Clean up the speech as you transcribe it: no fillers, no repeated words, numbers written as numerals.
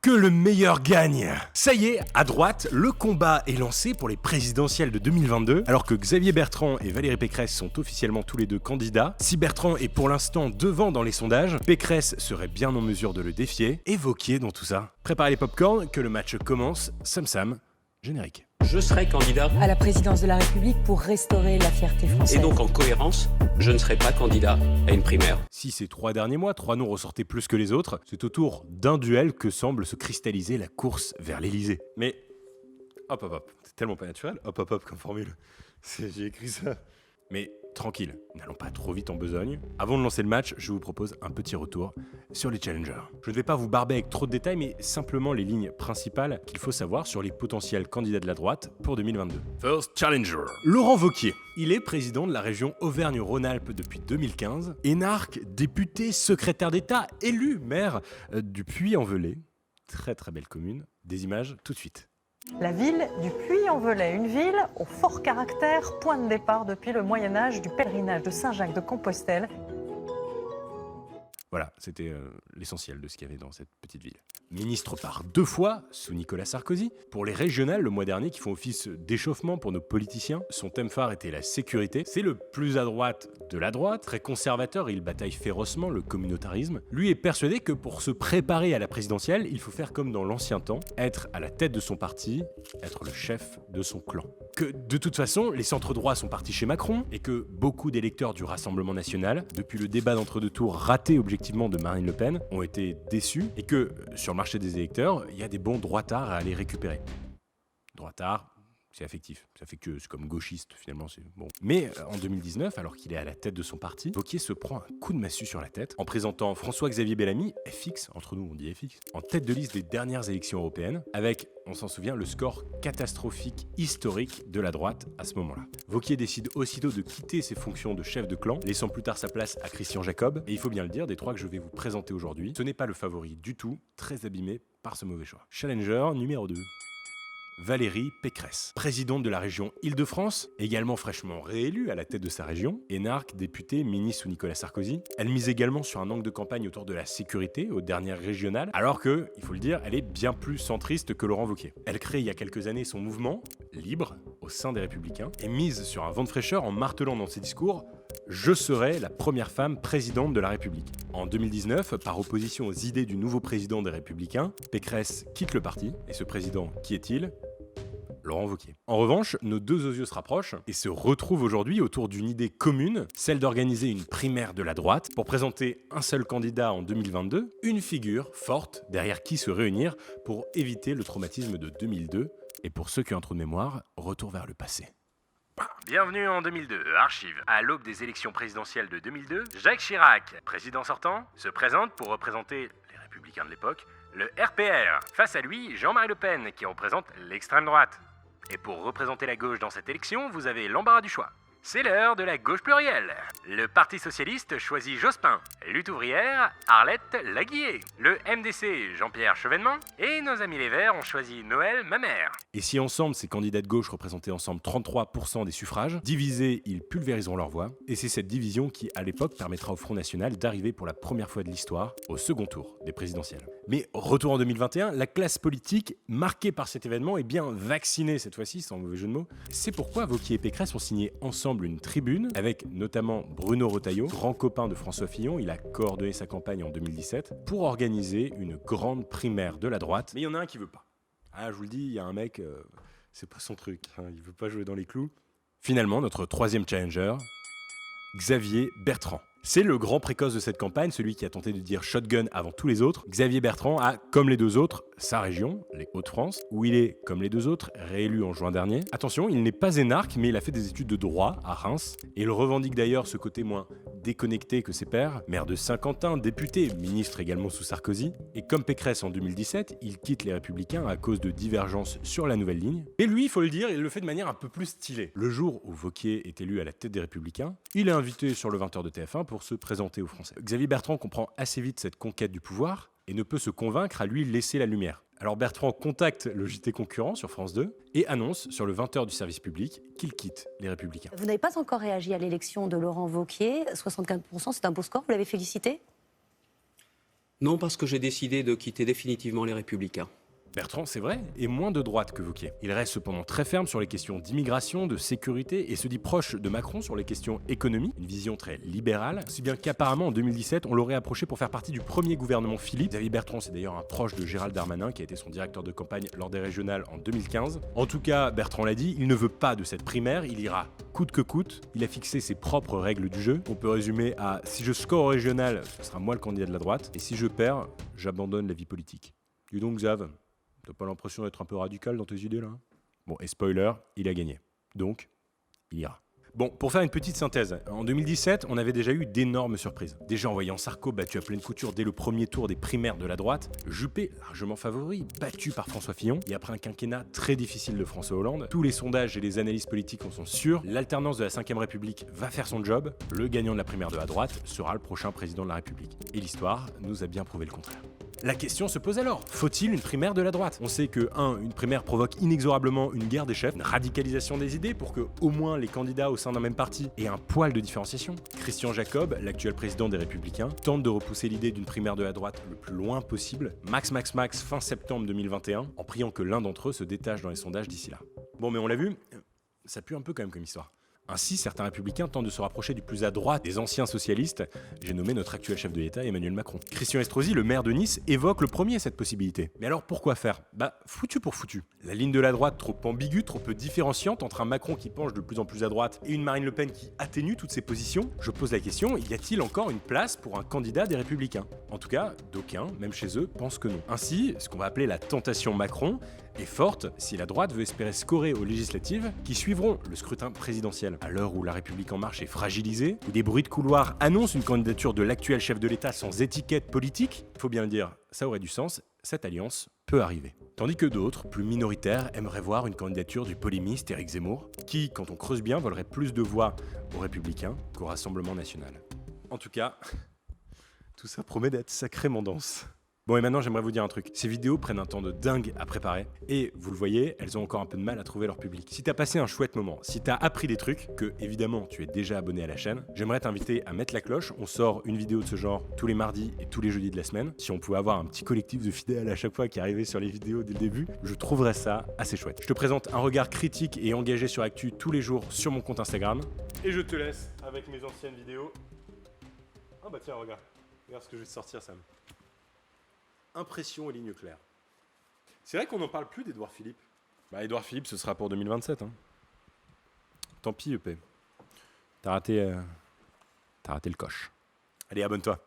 Que le meilleur gagne. Ça y est, à droite, le combat est lancé pour les présidentielles de 2022, alors que Xavier Bertrand et Valérie Pécresse sont officiellement tous les deux candidats. Si Bertrand est pour l'instant devant dans les sondages, Pécresse serait bien en mesure de le défier. Et Wauquiez dans tout ça. Préparez les popcorn, que le match commence. Sam, générique. Je serai candidat à la présidence de la République pour restaurer la fierté française. et donc en cohérence, je ne serai pas candidat à une primaire. Si ces 3 derniers mois, 3 noms ressortaient plus que les autres, c'est autour d'un duel que semble se cristalliser la course vers l'Elysée. Mais hop, c'est tellement pas naturel, hop comme formule. J'ai écrit ça. Mais tranquille, n'allons pas trop vite en besogne. Avant de lancer le match, je vous propose un petit retour sur les challengers. Je ne vais pas vous barber avec trop de détails, mais simplement les lignes principales qu'il faut savoir sur les potentiels candidats de la droite pour 2022. First challenger, Laurent Wauquiez. Il est président de la région Auvergne-Rhône-Alpes depuis 2015, énarque, député, secrétaire d'État, élu maire du Puy-en-Velay. Très belle commune. Des images tout de suite. La ville du Puy-en-Velay, une ville au fort caractère, point de départ depuis le Moyen-Âge du pèlerinage de Saint-Jacques-de-Compostelle. Voilà, c'était l'essentiel de ce qu'il y avait dans cette petite ville. Ministre par 2 fois, sous Nicolas Sarkozy. Pour les régionales, le mois dernier, qui font office d'échauffement pour nos politiciens, son thème phare était la sécurité. C'est le plus à droite de la droite, très conservateur et il bataille férocement le communautarisme. Lui est persuadé que pour se préparer à la présidentielle, il faut faire comme dans l'ancien temps, être à la tête de son parti, être le chef de son clan. Que de toute façon, les centres-droits sont partis chez Macron et que beaucoup d'électeurs du Rassemblement national, depuis le débat d'entre-deux tours raté objectivement de Marine Le Pen, ont été déçus et que sur le marché des électeurs, il y a des bons droitards à aller récupérer. Droitard, c'est affectif. Ça fait que c'est comme gauchiste, finalement, c'est bon. Mais en 2019, alors qu'il est à la tête de son parti, Wauquiez se prend un coup de massue sur la tête en présentant François-Xavier Bellamy, FX, entre nous on dit FX, en tête de liste des dernières élections européennes, avec, on s'en souvient, le score catastrophique historique de la droite à ce moment-là. Wauquiez décide aussitôt de quitter ses fonctions de chef de clan, laissant plus tard sa place à Christian Jacob. Et il faut bien le dire, des 3 que je vais vous présenter aujourd'hui, ce n'est pas le favori du tout, très abîmé par ce mauvais choix. Challenger numéro 2. Valérie Pécresse, présidente de la région Île-de-France, également fraîchement réélue à la tête de sa région, énarque, députée, ministre sous Nicolas Sarkozy. Elle mise également sur un angle de campagne autour de la sécurité aux dernières régionales, alors que, il faut le dire, elle est bien plus centriste que Laurent Wauquiez. Elle crée il y a quelques années son mouvement, Libre, au sein des Républicains, et mise sur un vent de fraîcheur en martelant dans ses discours « Je serai la première femme présidente de la République ». En 2019, par opposition aux idées du nouveau président des Républicains, Pécresse quitte le parti, et ce président, qui est-il ? Laurent Wauquiez. En revanche, nos 2 osios se rapprochent et se retrouvent aujourd'hui autour d'une idée commune, celle d'organiser une primaire de la droite pour présenter un seul candidat en 2022, une figure forte derrière qui se réunir pour éviter le traumatisme de 2002 et pour ceux qui ont un trou de mémoire, retour vers le passé. Bienvenue en 2002, archive. À l'aube des élections présidentielles de 2002, Jacques Chirac, président sortant, se présente pour représenter les Républicains de l'époque, le RPR. Face à lui, Jean-Marie Le Pen, qui représente l'extrême droite. Et pour représenter la gauche dans cette élection, vous avez l'embarras du choix. C'est l'heure de la gauche plurielle. Le Parti Socialiste choisit Jospin, Lutte Ouvrière, Arlette Laguiller, le MDC, Jean-Pierre Chevènement, et nos amis les Verts ont choisi Noël Mamère. Et si ensemble, ces candidats de gauche représentaient ensemble 33% des suffrages, divisés, ils pulvériseront leur voix, et c'est cette division qui, à l'époque, permettra au Front National d'arriver pour la première fois de l'histoire au second tour des présidentielles. Mais retour en 2021, la classe politique, marquée par cet événement, est bien vaccinée cette fois-ci, sans mauvais jeu de mots. C'est pourquoi Wauquiez et Pécresse ont signé ensemble une tribune, avec notamment Bruno Retailleau, grand copain de François Fillon, il a coordonné sa campagne en 2017, pour organiser une grande primaire de la droite. Mais il y en a un qui veut pas. Ah, je vous le dis, il y a un mec, c'est pas son truc, hein, il veut pas jouer dans les clous. Finalement, notre 3e challenger, Xavier Bertrand. C'est le grand précoce de cette campagne, celui qui a tenté de dire shotgun avant tous les autres. Xavier Bertrand a, comme les 2 autres, sa région, les Hauts-de-France, où il est, comme les 2 autres, réélu en juin dernier. Attention, il n'est pas énarque, mais il a fait des études de droit à Reims, et il revendique d'ailleurs ce côté moins déconnecté que ses pairs. Maire de Saint-Quentin, député, ministre également sous Sarkozy. Et comme Pécresse en 2017, il quitte les Républicains à cause de divergences sur la nouvelle ligne. Et lui, il faut le dire, il le fait de manière un peu plus stylée. Le jour où Wauquiez est élu à la tête des Républicains, il est invité sur le 20h de TF1 pour se présenter aux Français. Xavier Bertrand comprend assez vite cette conquête du pouvoir et ne peut se convaincre à lui laisser la lumière. Alors Bertrand contacte le JT concurrent sur France 2 et annonce sur le 20h du service public qu'il quitte les Républicains. Vous n'avez pas encore réagi à l'élection de Laurent Wauquiez, 75%, c'est un beau score, vous l'avez félicité ? Non, parce que j'ai décidé de quitter définitivement les Républicains. Bertrand, c'est vrai, est moins de droite que Wauquiez. Il reste cependant très ferme sur les questions d'immigration, de sécurité et se dit proche de Macron sur les questions économiques, une vision très libérale, si bien qu'apparemment en 2017, on l'aurait approché pour faire partie du premier gouvernement Philippe. Xavier Bertrand, c'est d'ailleurs un proche de Gérald Darmanin qui a été son directeur de campagne lors des régionales en 2015. En tout cas, Bertrand l'a dit, il ne veut pas de cette primaire, il ira coûte que coûte. Il a fixé ses propres règles du jeu. On peut résumer à si je score au régional, ce sera moi le candidat de la droite, et si je perds, j'abandonne la vie politique. Dis donc Xav, t'as pas l'impression d'être un peu radical dans tes idées là? Bon, et spoiler, il a gagné. Donc, il ira. Bon, pour faire une petite synthèse, en 2017, on avait déjà eu d'énormes surprises. Déjà en voyant Sarko battu à pleine couture dès le premier tour des primaires de la droite, Juppé, largement favori, battu par François Fillon, et après un quinquennat très difficile de François Hollande, tous les sondages et les analyses politiques en sont sûrs, l'alternance de la 5ème République va faire son job, le gagnant de la primaire de la droite sera le prochain président de la République. Et l'histoire nous a bien prouvé le contraire. La question se pose alors, faut-il une primaire de la droite? On sait que, une primaire provoque inexorablement une guerre des chefs, une radicalisation des idées pour que, au moins, les candidats au sein d'un même parti aient un poil de différenciation. Christian Jacob, l'actuel président des Républicains, tente de repousser l'idée d'une primaire de la droite le plus loin possible, max fin septembre 2021, en priant que l'un d'entre eux se détache dans les sondages d'ici là. Bon, mais on l'a vu, ça pue un peu quand même comme histoire. Ainsi, certains républicains tentent de se rapprocher du plus à droite des anciens socialistes. J'ai nommé notre actuel chef de l'État, Emmanuel Macron. Christian Estrosi, le maire de Nice, évoque le premier cette possibilité. Mais alors pourquoi faire? Foutu pour foutu. La ligne de la droite trop ambiguë, trop peu différenciante entre un Macron qui penche de plus en plus à droite et une Marine Le Pen qui atténue toutes ses positions. Je pose la question, y a-t-il encore une place pour un candidat des républicains? En tout cas, d'aucuns, même chez eux, pensent que non. Ainsi, ce qu'on va appeler la tentation Macron est forte si la droite veut espérer scorer aux législatives qui suivront le scrutin présidentiel. À l'heure où la République en marche est fragilisée, où des bruits de couloir annoncent une candidature de l'actuel chef de l'État sans étiquette politique, il faut bien le dire, ça aurait du sens, cette alliance peut arriver. Tandis que d'autres, plus minoritaires, aimeraient voir une candidature du polémiste Éric Zemmour, qui, quand on creuse bien, volerait plus de voix aux Républicains qu'au Rassemblement national. En tout cas, tout ça promet d'être sacrément dense. Bon, et maintenant j'aimerais vous dire un truc. Ces vidéos prennent un temps de dingue à préparer et, vous le voyez, elles ont encore un peu de mal à trouver leur public. Si t'as passé un chouette moment, si t'as appris des trucs, que évidemment tu es déjà abonné à la chaîne, j'aimerais t'inviter à mettre la cloche. On sort une vidéo de ce genre tous les mardis et tous les jeudis de la semaine. Si on pouvait avoir un petit collectif de fidèles à chaque fois qui arrivait sur les vidéos dès le début, je trouverais ça assez chouette. Je te présente un regard critique et engagé sur l'actu tous les jours sur mon compte Instagram. Et je te laisse avec mes anciennes vidéos. Ah bah tiens, regarde ce que je vais te sortir, Sam. Impression aux lignes claires. C'est vrai qu'on n'en parle plus d'Édouard Philippe. Édouard Philippe, ce sera pour 2027. Tant pis, EP. T'as raté le coche. Allez, abonne-toi.